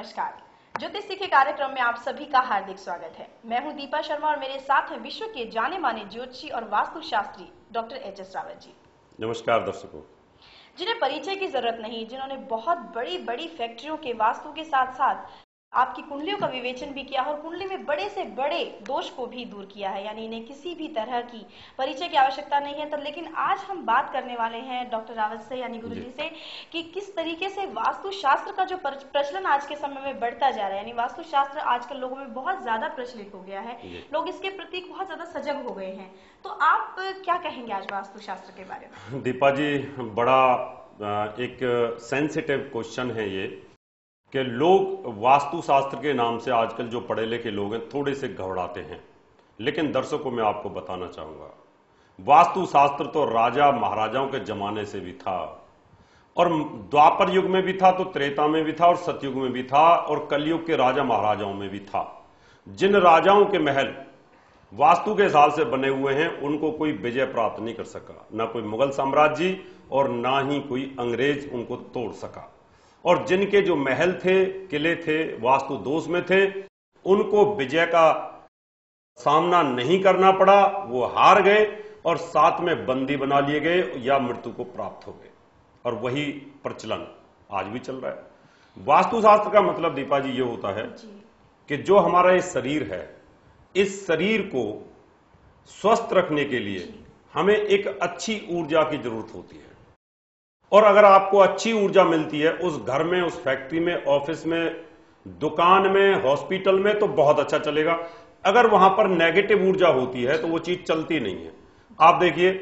नमस्कार। ज्योतिष सीखे कार्यक्रम में आप सभी का हार्दिक स्वागत है। मैं हूं दीपा शर्मा और मेरे साथ हैं विश्व के जाने माने ज्योतिषी और वास्तुशास्त्री डॉक्टर एच.एस. रावत जी। नमस्कार दर्शकों। जिन्हें परिचय की जरूरत नहीं, जिन्होंने बहुत बड़ी बड़ी फैक्ट्रियों के वास्तु के साथ साथ आपकी कुंडलियों का विवेचन भी किया और कुंडली में बड़े से बड़े दोष को भी दूर किया है, यानी इन्हें किसी भी तरह की परिचय की आवश्यकता नहीं है। तो लेकिन आज हम बात करने वाले हैं डॉक्टर रावत से यानी गुरु जी से कि किस तरीके से वास्तुशास्त्र का जो प्रचलन आज के समय में बढ़ता जा रहा है, यानी वास्तुशास्त्र आजकल लोगों में बहुत ज्यादा प्रचलित हो गया है, लोग इसके प्रति बहुत ज्यादा सजग हो गए हैं। तो आप क्या कहेंगे आज वास्तुशास्त्र के बारे में? दीपा जी, बड़ा एक सेंसिटिव क्वेश्चन है ये कि लोग वास्तुशास्त्र के नाम से आजकल जो पढ़े लिखे लोग हैं थोड़े से घबराते हैं। लेकिन दर्शकों मैं आपको बताना चाहूंगा, वास्तुशास्त्र तो राजा महाराजाओं के जमाने से भी था, और द्वापर युग में भी था, तो त्रेता में भी था, और सतयुग में भी था, और कलयुग के राजा महाराजाओं में भी था। जिन राजाओं के महल वास्तु के हिसाब से बने हुए हैं उनको कोई विजय प्राप्त नहीं कर सका, ना कोई मुगल साम्राज्य और ना ही कोई अंग्रेज उनको तोड़ सका। और जिनके जो महल थे, किले थे, वास्तु दोष में थे, उनको विजय का सामना नहीं करना पड़ा, वो हार गए और साथ में बंदी बना लिए गए या मृत्यु को प्राप्त हो गए। और वही प्रचलन आज भी चल रहा है। वास्तुशास्त्र का मतलब दीपा जी ये होता है कि जो हमारा ये शरीर है, इस शरीर को स्वस्थ रखने के लिए हमें एक अच्छी ऊर्जा की जरूरत होती है। और अगर आपको अच्छी ऊर्जा मिलती है उस घर में, उस फैक्ट्री में, ऑफिस में, दुकान में, हॉस्पिटल में, तो बहुत अच्छा चलेगा। अगर वहां पर नेगेटिव ऊर्जा होती है तो वो चीज चलती नहीं है। आप देखिए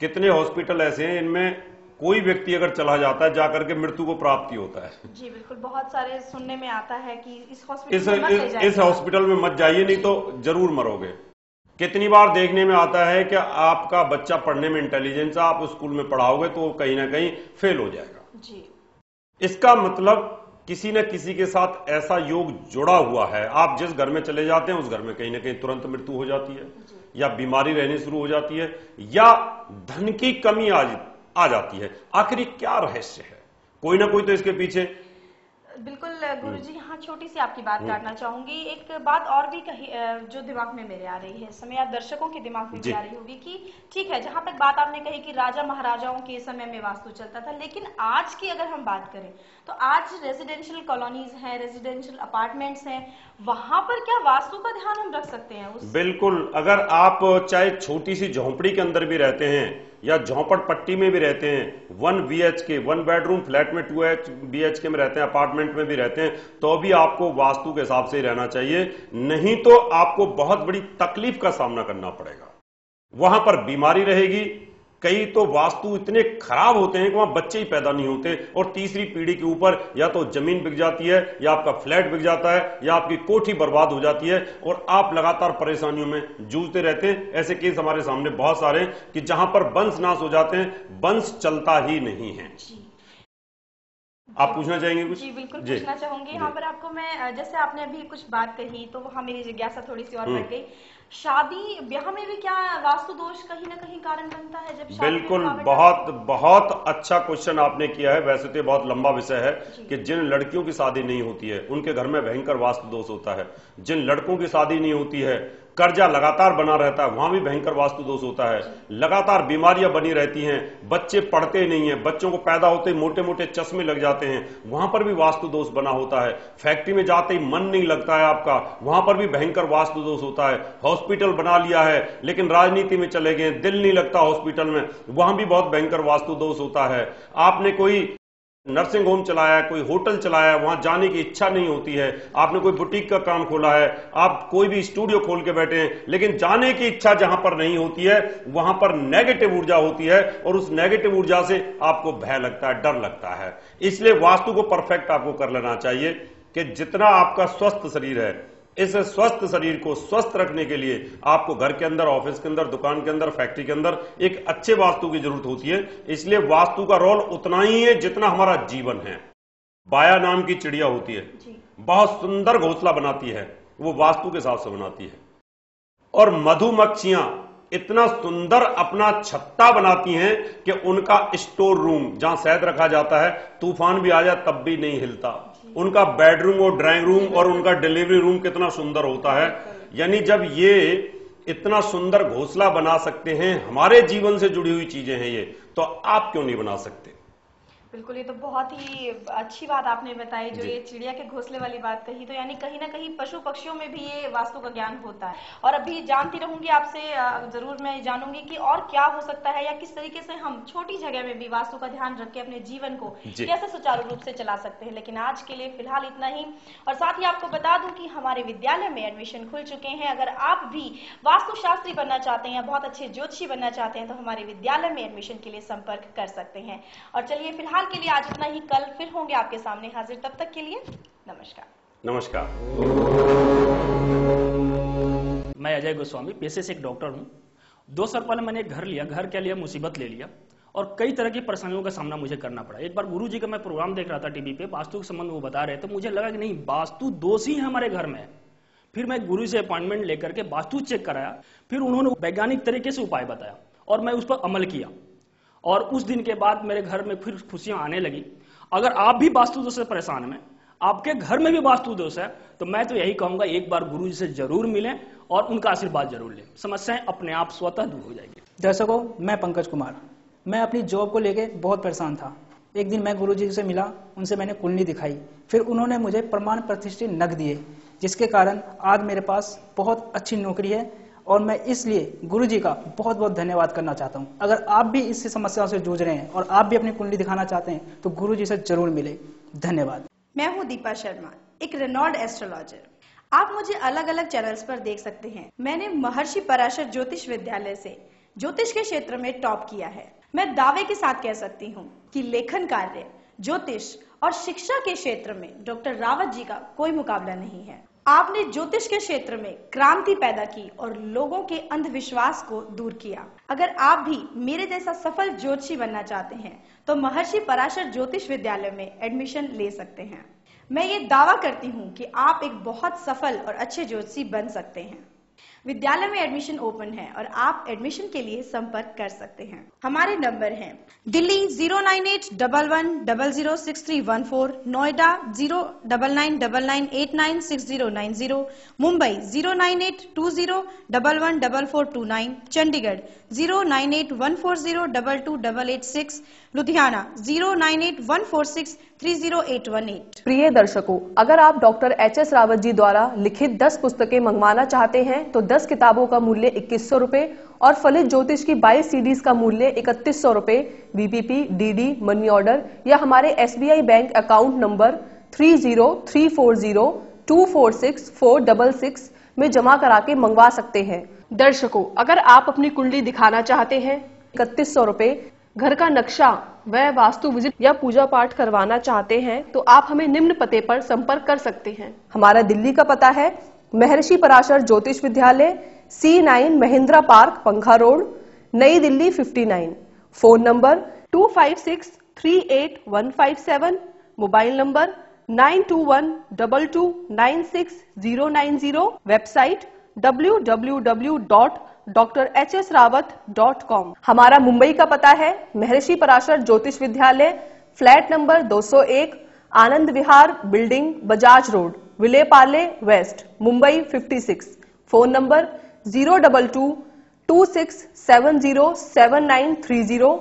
कितने हॉस्पिटल ऐसे हैं इनमें कोई व्यक्ति अगर चला जाता है जाकर के मृत्यु को प्राप्ति होता है। जी बिल्कुल, बहुत सारे सुनने में आता है कि इस हॉस्पिटल में मत जाइए, नहीं तो जरूर मरोगे। कितनी बार देखने में आता है कि आपका बच्चा पढ़ने में इंटेलिजेंस है, आप स्कूल में पढ़ाओगे तो वो कहीं ना कहीं फेल हो जाएगा। जी। इसका मतलब किसी न किसी के साथ ऐसा योग जुड़ा हुआ है। आप जिस घर में चले जाते हैं उस घर में कहीं ना कहीं तुरंत मृत्यु हो जाती है, या बीमारी रहनी शुरू हो जाती है, या धन की कमी आ जाती है। आखिर क्या रहस्य है? कोई ना कोई तो इसके पीछे। बिल्कुल गुरुजी, यहाँ छोटी सी आपकी बात काटना चाहूंगी। एक बात और भी कही जो दिमाग में मेरे आ रही है, समय आप दर्शकों के दिमाग में भी आ रही होगी कि ठीक है, जहां तक बात आपने कही कि राजा महाराजाओं के समय में वास्तु चलता था, लेकिन आज की अगर हम बात करें तो आज रेजिडेंशियल कॉलोनीज हैं, रेजिडेंशियल अपार्टमेंट्स हैं, वहां पर क्या वास्तु का ध्यान हम रख सकते हैं? बिल्कुल। अगर आप चाहे छोटी सी झोंपड़ी के अंदर भी रहते हैं या झोंपड़ पट्टी में भी रहते हैं, 1 BHK 1 बेडरूम फ्लैट में 2 BHK में रहते हैं, अपार्टमेंट में भी रहते हैं, तो भी आपको वास्तु के हिसाब से ही रहना चाहिए। नहीं तो आपको बहुत बड़ी तकलीफ का सामना करना पड़ेगा। वहां पर बीमारी रहेगी। कई तो वास्तु इतने खराब होते हैं कि वहां बच्चे ही पैदा नहीं होते, और तीसरी पीढ़ी के ऊपर या तो जमीन बिक जाती है, या आपका फ्लैट बिक जाता है, या आपकी कोठी बर्बाद हो जाती है, और आप लगातार परेशानियों में जूझते रहते हैं। ऐसे केस हमारे सामने बहुत सारे कि जहां पर वंश नाश हो जाते हैं, वंश चलता ही नहीं है। आप पूछना चाहेंगे कुछ? जी बिल्कुल पूछना चाहूंगी। यहाँ पर आपको मैं, जैसे आपने अभी कुछ बात कही तो वहां मेरी जिज्ञासा थोड़ी सी और बढ़ गई। शादी ब्याह में भी क्या वास्तु दोष कहीं ना कहीं कारण बनता है? जब बिल्कुल, बहुत अच्छा क्वेश्चन आपने किया है। वैसे तो बहुत लंबा विषय है कि जिन लड़कियों की शादी नहीं होती है उनके घर में भयंकर वास्तु दोष होता है। जिन लड़कों की शादी नहीं होती है, कर्जा लगातार बना रहता है, वहां भी भयंकर वास्तु दोष होता है। लगातार बीमारियां बनी रहती हैं, बच्चे पढ़ते नहीं हैं, बच्चों को पैदा होते ही मोटे मोटे चश्मे लग जाते हैं, वहां पर भी वास्तु दोष बना होता है। फैक्ट्री में जाते ही मन नहीं लगता है आपका, वहां पर भी भयंकर वास्तु दोष होता है। हॉस्पिटल बना लिया है लेकिन राजनीति में चले गए, दिल नहीं लगता हॉस्पिटल में, वहां भी बहुत भयंकर वास्तु दोष होता है। आपने कोई नर्सिंग होम चलाया, कोई होटल चलाया, वहां जाने की इच्छा नहीं होती है। आपने कोई बुटीक का काम खोला है, आप कोई भी स्टूडियो खोल के बैठे हैं, लेकिन जाने की इच्छा जहां पर नहीं होती है वहां पर नेगेटिव ऊर्जा होती है, और उस नेगेटिव ऊर्जा से आपको भय लगता है, डर लगता है। इसलिए वास्तु को परफेक्ट आपको कर लेना चाहिए कि जितना आपका स्वस्थ शरीर है, इस स्वस्थ शरीर को स्वस्थ रखने के लिए आपको घर के अंदर, ऑफिस के अंदर, दुकान के अंदर, फैक्ट्री के अंदर एक अच्छे वास्तु की जरूरत होती है। इसलिए वास्तु का रोल उतना ही है जितना हमारा जीवन है। बाया नाम की चिड़िया होती है, बहुत सुंदर घोंसला बनाती है, वो वास्तु के हिसाब से बनाती है। और मधुमक्खियां इतना सुंदर अपना छत्ता बनाती हैं कि उनका स्टोर रूम जहां शहद रखा जाता है, तूफान भी आ जाए तब भी नहीं हिलता। उनका बेडरूम और ड्राइंग रूम और उनका डिलीवरी रूम कितना सुंदर होता है। यानी जब ये इतना सुंदर घोंसला बना सकते हैं, हमारे जीवन से जुड़ी हुई चीजें हैं ये, तो आप क्यों नहीं बना सकते? बिल्कुल, ये तो बहुत ही अच्छी बात आपने बताई, जो ये चिड़िया के घोंसले वाली बात कही। तो यानी कहीं ना कहीं पशु पक्षियों में भी ये वास्तु का ज्ञान होता है। और अभी जानती रहूंगी आपसे, जरूर मैं जानूंगी कि और क्या हो सकता है, या किस तरीके से हम छोटी जगह में भी वास्तु का ध्यान रख के अपने जीवन को कैसे सुचारू रूप से चला सकते हैं। लेकिन आज के लिए फिलहाल इतना ही। और साथ ही आपको बता दूं कि हमारे विद्यालय में एडमिशन खुल चुके हैं। अगर आप भी वास्तुशास्त्री बनना चाहते हैं या बहुत अच्छे ज्योतिषी बनना चाहते हैं तो हमारे विद्यालय में एडमिशन के लिए संपर्क कर सकते हैं। और चलिए फिलहाल के लिए आज इतना ही। कल फिर होंगे आपके सामने हाजिर, तब तक के लिए नमस्कार। नमस्कार। मैं अजय गोस्वामी, पेशे से एक डॉक्टर हूं। 2 साल पहले मैंने एक घर लिया, घर के लिए मुसीबत ले लिया और कई तरह की परेशानियों का सामना मुझे करना पड़ा। एक बार गुरुजी का मैं प्रोग्राम देख रहा था टीवी पे, वास्तु के संबंध में वो बता रहे थे, तो मुझे लगा कि नहीं, वास्तु दोष ही है हमारे घर में। फिर मैं गुरु से अपॉइंटमेंट लेकर के वास्तु चेक कराया, फिर उन्होंने वैज्ञानिक तरीके से उपाय बताया और मैं उस पर अमल किया और उस दिन के बाद मेरे घर में फिर खुशियां आने लगी। अगर आप भी वास्तु दोष से परेशान हैं, आपके घर में भी वास्तु दोष है, तो मैं तो यही कहूंगा एक बार गुरु जी से जरूर मिलें और उनका आशीर्वाद जरूर लें। समस्याएं अपने आप स्वतः दूर हो जाएगी। दर्शकों, मैं पंकज कुमार। मैं अपनी जॉब को लेके बहुत परेशान था। एक दिन मैं गुरु जी से मिला, उनसे मैंने कुंडली दिखाई, फिर उन्होंने मुझे प्रमाण प्रतिष्ठित नग दिए, जिसके कारण आज मेरे पास बहुत अच्छी नौकरी है और मैं इसलिए गुरुजी का बहुत बहुत धन्यवाद करना चाहता हूं। अगर आप भी इस समस्याओं से जूझ रहे हैं और आप भी अपनी कुंडली दिखाना चाहते हैं तो गुरुजी से जरूर मिले। धन्यवाद। मैं हूं दीपा शर्मा, एक रेनॉल्ड एस्ट्रोलॉजर। आप मुझे अलग अलग चैनल्स पर देख सकते हैं। मैंने महर्षि पराशर ज्योतिष विद्यालय से ज्योतिष के क्षेत्र में टॉप किया है। मैं दावे के साथ कह सकती हूँ कि लेखन कार्य, ज्योतिष और शिक्षा के क्षेत्र में डॉक्टर रावत जी का कोई मुकाबला नहीं है। आपने ज्योतिष के क्षेत्र में क्रांति पैदा की और लोगों के अंधविश्वास को दूर किया। अगर आप भी मेरे जैसा सफल ज्योतिषी बनना चाहते हैं तो महर्षि पराशर ज्योतिष विद्यालय में एडमिशन ले सकते हैं। मैं ये दावा करती हूँ कि आप एक बहुत सफल और अच्छे ज्योतिषी बन सकते हैं। विद्यालय में एडमिशन ओपन है और आप एडमिशन के लिए संपर्क कर सकते हैं। हमारे नंबर हैं दिल्ली 09811006314, नोएडा 09999896090, मुंबई 09820114429, चंडीगढ़ 09814022886, लुधियाना 09814630818। प्रिय दर्शकों, अगर आप डॉक्टर एच.एस. रावत जी द्वारा लिखित 10 पुस्तकें मंगवाना चाहते हैं तो 10 किताबों का मूल्य 2100 रुपए और फलित ज्योतिष की 22 सीडीज का मूल्य 3100 रुपए वीपीपी, डीडी, मनी ऑर्डर या हमारे एसबीआई बैंक अकाउंट नंबर 303402464666 में जमा करा के मंगवा सकते हैं। दर्शकों, अगर आप अपनी कुंडली दिखाना चाहते हैं 3100 रुपए, घर का नक्शा व वास्तु विजिट या पूजा पाठ करवाना चाहते हैं तो आप हमें निम्न पते पर संपर्क कर सकते हैं। हमारा दिल्ली का पता है महर्षि पराशर ज्योतिष विद्यालय, C9 महिंद्रा पार्क, पंखा रोड, नई Delhi 59। Phone number 25638157, mobile number 9212296090, website www.drhsrawat.com। हमारा मुंबई का पता है महर्षि Parashar Jyotish Vidyalaya, flat number 201, Anand Vihar building, Bajaj road, Vile Parle west, Mumbai 56। Phone number 02226707930,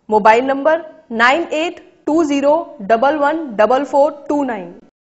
mobile number 9820114429।